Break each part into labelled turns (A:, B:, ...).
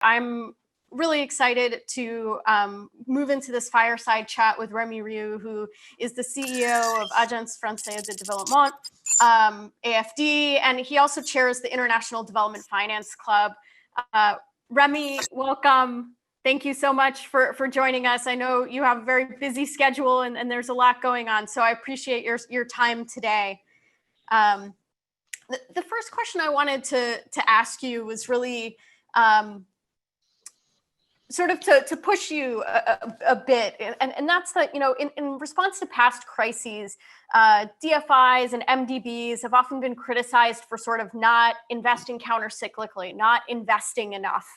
A: I'm really excited to move into this fireside chat with Rémi Rioux, who is the CEO of Agence Française de Développement, AFD, and he also chairs the International Development Finance Club. Rémi, welcome. Thank you so much for joining us. I know you have a very busy schedule and there's a lot going on, so I appreciate your time today. The first question I wanted to ask you was really sort of to push you a bit, and that's that, you know, in response to past crises, DFIs and MDBs have often been criticized for sort of not investing countercyclically, not investing enough.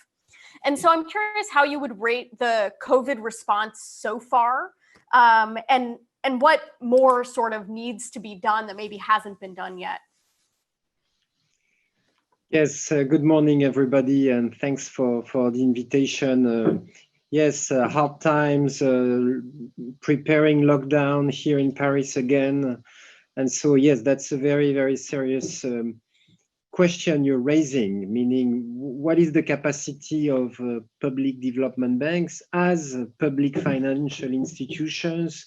A: And so I'm curious how you would rate the COVID response so far, and what more sort of needs to be done that maybe hasn't been done yet.
B: Yes, good morning, everybody, and thanks for the invitation. Yes, hard times, preparing lockdown here in Paris again. And so, yes, that's a very, very serious question you're raising, meaning what is the capacity of public development banks as public financial institutions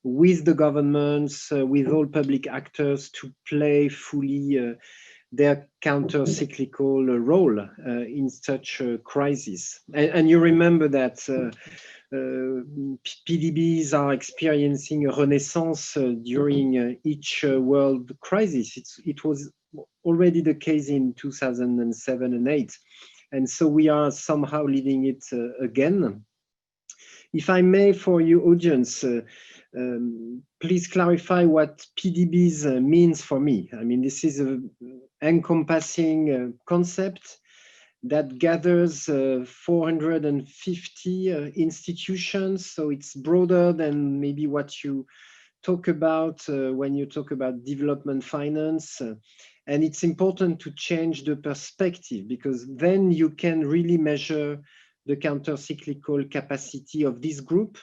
B: with the governments, with all public actors to play fully their counter-cyclical role in such a crisis. And you remember that PDBs are experiencing a renaissance during each world crisis. It was already the case in 2007 and 8. And so we are somehow living it again. If I may, for your audience, please clarify what PDBs means for me. I mean, this is an encompassing concept that gathers 450 institutions. So it's broader than maybe what you talk about when you talk about development finance. And it's important to change the perspective, because then you can really measure the counter-cyclical capacity of this group,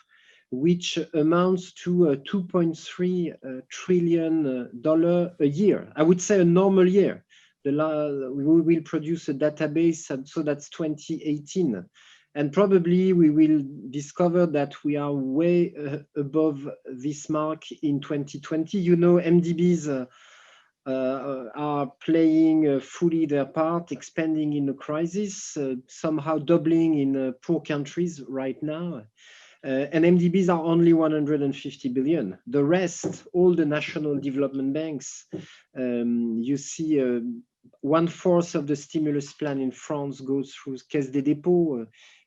B: which amounts to $2.3 trillion a year. I would say a normal year. We will produce a database, so that's 2018. And probably we will discover that we are way above this mark in 2020. You know, MDBs are playing fully their part, expanding in the crisis, somehow doubling in poor countries right now. And MDBs are only 150 billion. The rest, all the national development banks, you see 1/4 of the stimulus plan in France goes through Caisse des Dépôts.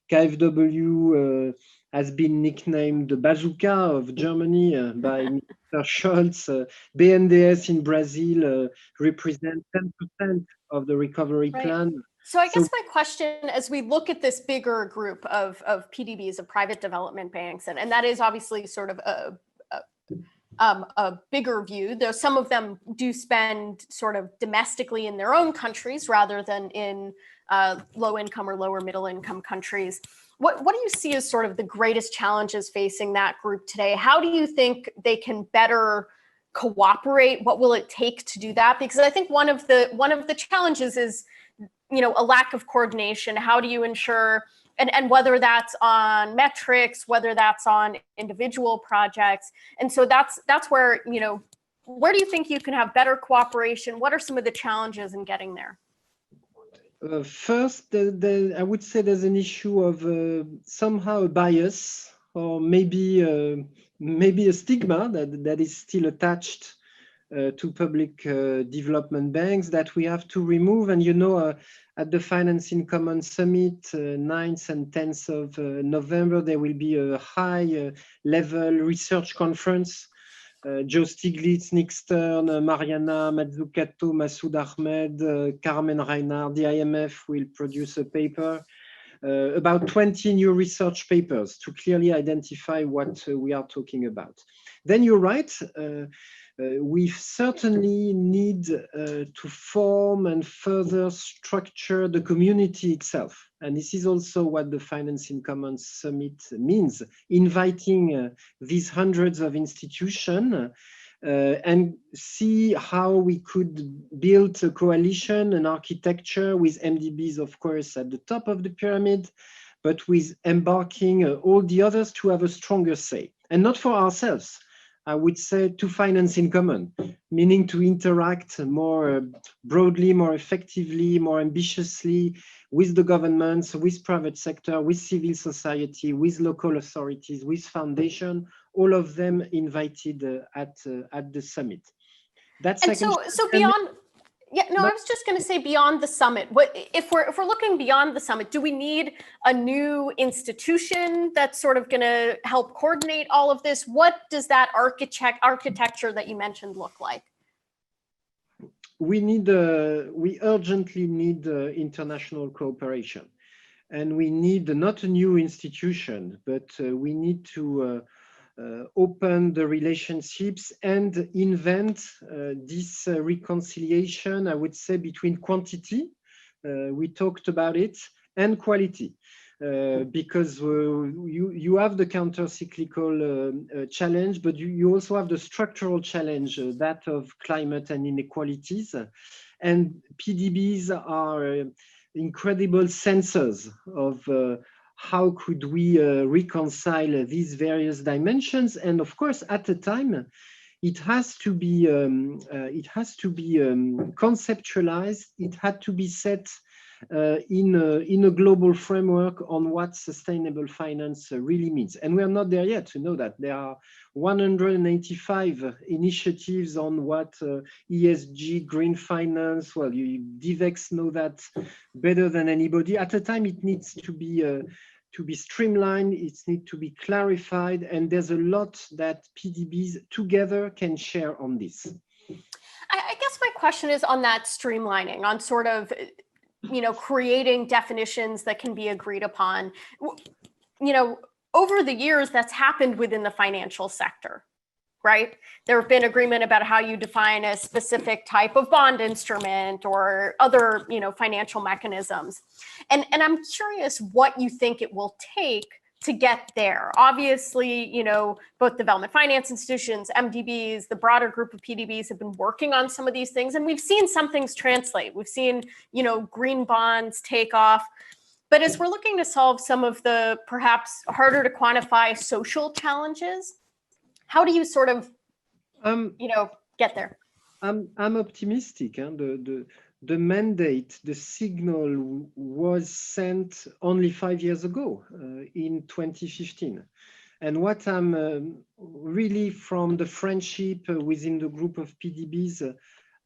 B: KfW has been nicknamed the bazooka of Germany by Mr. Scholz. BNDES in Brazil represents 10% of the recovery plan.
A: So I guess my question, as we look at this bigger group of PDBs, of private development banks, and that is obviously sort of a bigger view, though some of them do spend sort of domestically in their own countries rather than in low income or lower middle income countries. What do you see as sort of the greatest challenges facing that group today? How do you think they can better cooperate? What will it take to do that? Because I think one of the challenges is, you know, a lack of coordination. How do you ensure, and whether that's on metrics, whether that's on individual projects. And so that's where, you know, where do you think you can have better cooperation? What are some of the challenges in getting there?
B: First, I would say there's an issue of somehow a bias, or maybe a stigma that is still attached to public development banks that we have to remove. And you know, at the Finance in Common Summit, 9th and 10th of November, there will be a high-level research conference. Joe Stiglitz, Nick Stern, Mariana Mazzucato, Masoud Ahmed, Carmen Reinhard, the IMF will produce a paper, about 20 new research papers to clearly identify what we are talking about. Then you're right. We certainly need to form and further structure the community itself. And this is also what the Finance in Common Summit means, inviting these hundreds of institutions and see how we could build a coalition, an architecture with MDBs, of course, at the top of the pyramid, but with embarking all the others to have a stronger say. And not for ourselves, I would say to finance in common, meaning to interact more broadly, more effectively, more ambitiously with the governments, with private sector, with civil society, with local authorities, with foundation, all of them invited at the summit. That's
A: and so beyond. Yeah, no, I was just going to say beyond the summit. What if we're looking beyond the summit? Do we need a new institution that's sort of going to help coordinate all of this? What does that architecture that you mentioned look like?
B: We urgently need international cooperation, and we need not a new institution, but we need to open the relationships and invent this reconciliation, I would say, between quantity, we talked about it, and quality. Because you have the counter-cyclical challenge, but you also have the structural challenge, that of climate and inequalities. And PDBs are incredible sensors of how could we reconcile these various dimensions. And of course, at the time, it has to be conceptualized. It had to be set in a global framework on what sustainable finance really means. And we are not there yet to know that. There are 185 initiatives on what ESG, green finance, well, DivEx know that better than anybody. At the time, it needs to be streamlined, it needs to be clarified, and there's a lot that PDBs together can share on this.
A: I guess my question is on that streamlining, on sort of, creating definitions that can be agreed upon. Over the years, that's happened within the financial sector, right? There have been agreement about how you define a specific type of bond instrument or other, financial mechanisms. And I'm curious what you think it will take to get there. Obviously, both development finance institutions, MDBs, the broader group of PDBs have been working on some of these things, and we've seen some things translate. We've seen, green bonds take off. But as we're looking to solve some of the perhaps harder to quantify social challenges, how do you sort of, get there?
B: I'm optimistic. The mandate, the signal was sent only 5 years ago, in 2015. And what I'm really, from the friendship within the group of PDBs,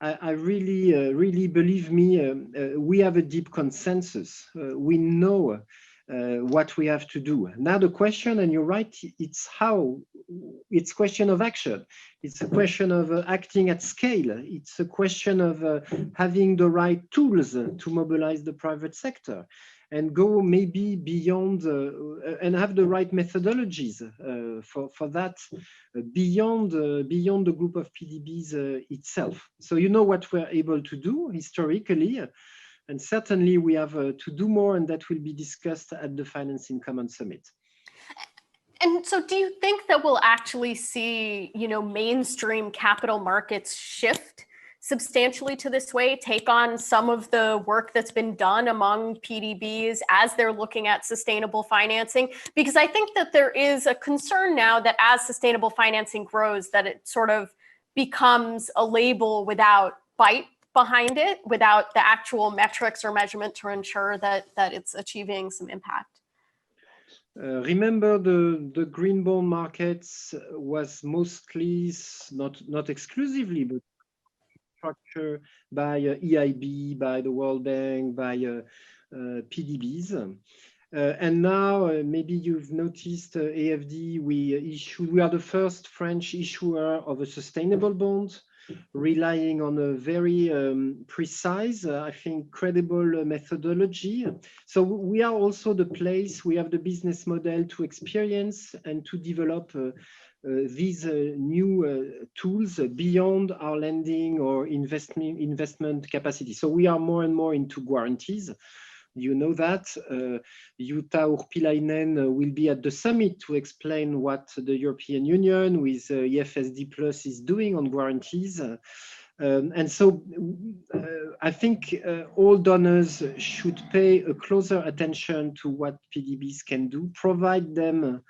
B: I really believe me, we have a deep consensus. We know what we have to do. Now the question, and you're right, it's question of action. It's a question of acting at scale. It's a question of having the right tools to mobilize the private sector and go maybe beyond and have the right methodologies for that beyond the group of PDBs itself. So what we're able to do historically, and certainly we have to do more, and that will be discussed at the Finance in Common Summit.
A: And so do you think that we'll actually see, mainstream capital markets shift substantially to this way, take on some of the work that's been done among PDBs as they're looking at sustainable financing? Because I think that there is a concern now that as sustainable financing grows, that it sort of becomes a label without bite behind it, without the actual metrics or measurement to ensure that it's achieving some impact.
B: Remember, the green bond markets was mostly, not exclusively, but structured by EIB, by the World Bank, by PDBs. And now, maybe you've noticed, AFD, we are the first French issuer of a sustainable bond, relying on a very precise, I think, credible methodology. So we are also the place, we have the business model to experience and to develop these new tools beyond our lending or investment capacity. So we are more and more into guarantees. You know that. Jutta Urpilainen will be at the summit to explain what the European Union with EFSD Plus is doing on guarantees. And so I think all donors should pay a closer attention to what PDBs can do, provide them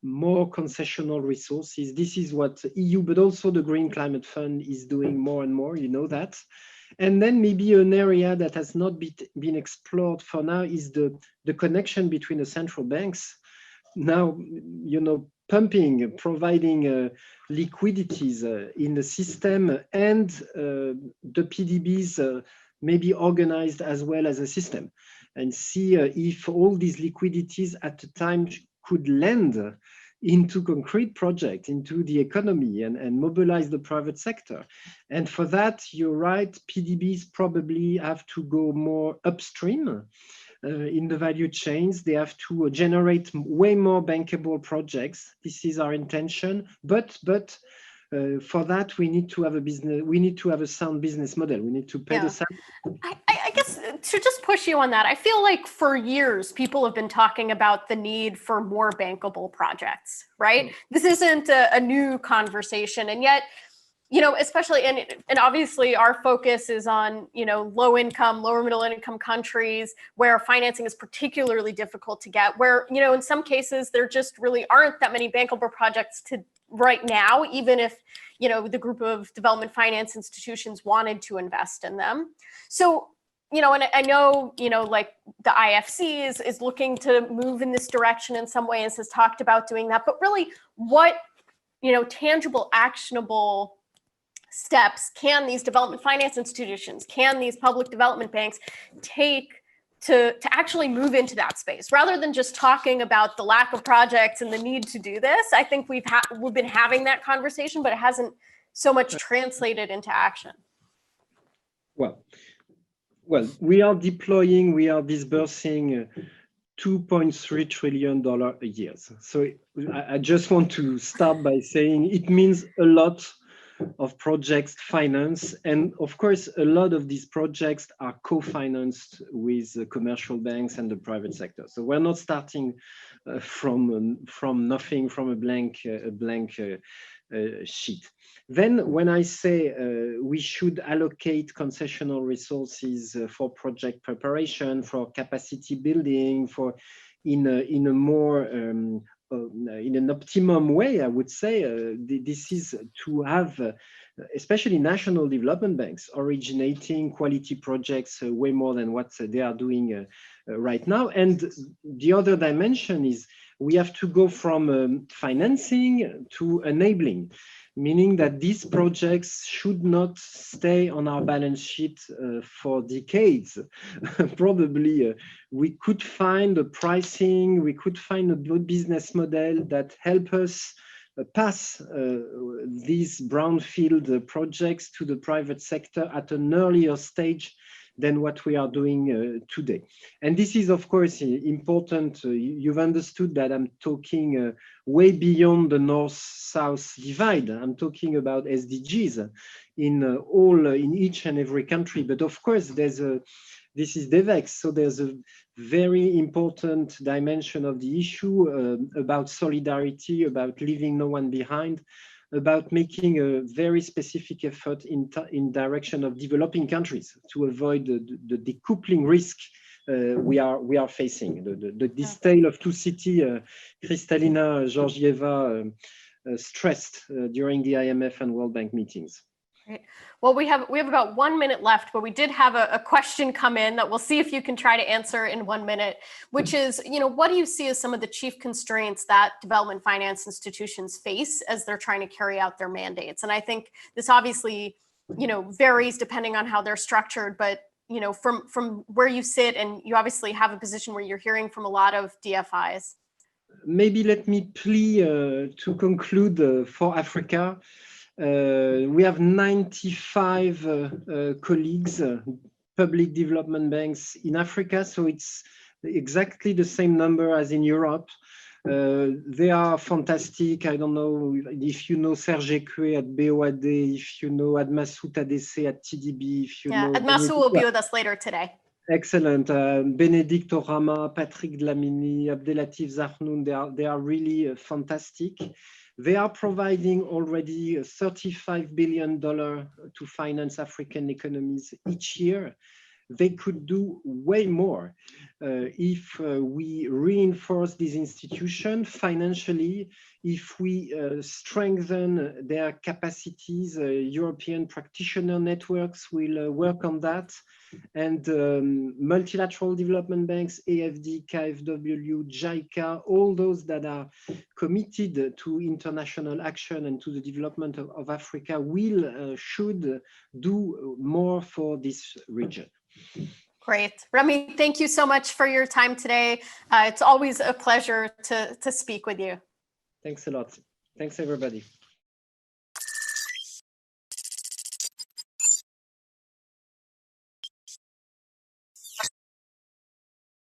B: more concessional resources. This is what EU, but also the Green Climate Fund is doing more and more, you know that. And then maybe an area that has not been explored for now is the connection between the central banks. Now, you know, providing liquidities in the system and the PDBs maybe organized as well as a system, and see if all these liquidities at the time could lend into concrete projects, into the economy, and mobilize the private sector. And for that, you're right, PDBs probably have to go more upstream in the value chains. They have to generate way more bankable projects. This is our intention, but for that we need to have a business. We need to have a sound business model. We need to pay the salary.
A: I guess to just push you on that, I feel like for years people have been talking about the need for more bankable projects, right? This isn't a new conversation, and yet, you know, especially and obviously our focus is on, you know, low income, lower middle income countries where financing is particularly difficult to get, where, you know, in some cases there just really aren't that many bankable projects to right now, even if, you know, the group of development finance institutions wanted to invest in them. So, you know, and I know, you know, like the IFC is looking to move in this direction in some ways, has talked about doing that, but really what, you know, tangible, actionable steps can these development finance institutions, can these public development banks take to actually move into that space, rather than just talking about the lack of projects and the need to do this? I think we've been having that conversation, but it hasn't so much translated into action.
B: Well, we are disbursing $2.3 trillion a year. So I just want to start by saying it means a lot of projects finance, and of course a lot of these projects are co-financed with the commercial banks and the private sector. So we're not starting from nothing, from a blank sheet. Then when I say we should allocate concessional resources for project preparation, for capacity building, for in a more in an optimum way, I would say, this is to have, especially national development banks, originating quality projects way more than what they are doing right now. And the other dimension is we have to go from financing to enabling, meaning that these projects should not stay on our balance sheet for decades. Probably we could find a pricing, we could find a good business model that help us pass these brownfield projects to the private sector at an earlier stage than what we are doing today. And this is, of course, important. You've understood that I'm talking way beyond the North-South divide. I'm talking about SDGs in each and every country. But of course, this is DEVEX, so there's a very important dimension of the issue about solidarity, about leaving no one behind, about making a very specific effort in direction of developing countries to avoid the decoupling risk we are facing. This tale of two cities, Kristalina Georgieva stressed during the IMF and World Bank meetings.
A: Great. Well, we have about 1 minute left, but we did have a question come in that we'll see if you can try to answer in 1 minute, which is, you know, what do you see as some of the chief constraints that development finance institutions face as they're trying to carry out their mandates? And I think this obviously, you know, varies depending on how they're structured, but, you know, from where you sit, and you obviously have a position where you're hearing from a lot of DFIs.
B: Maybe let me plea to conclude for Africa. We have 95 colleagues, public development banks in Africa, so it's exactly the same number as in Europe. They are fantastic. I don't know if you know Serge Ekwe at BOAD, if you know Admasou Tadesse at TDB, if you know...
A: Admasou will be with us later today.
B: Excellent. Benedict Orama, Patrick Dlamini, Abdelatif Zarnoun, they are really fantastic. They are providing already $35 billion to finance African economies each year. They could do way more if we reinforce this institution financially, if we strengthen their capacities. European practitioner networks will work on that, and multilateral development banks, AFD, KfW, JICA, all those that are committed to international action and to the development of Africa should do more for this region.
A: Great. Remy, thank you so much for your time today. It's always a pleasure to speak with you.
B: Thanks a lot. Thanks, everybody.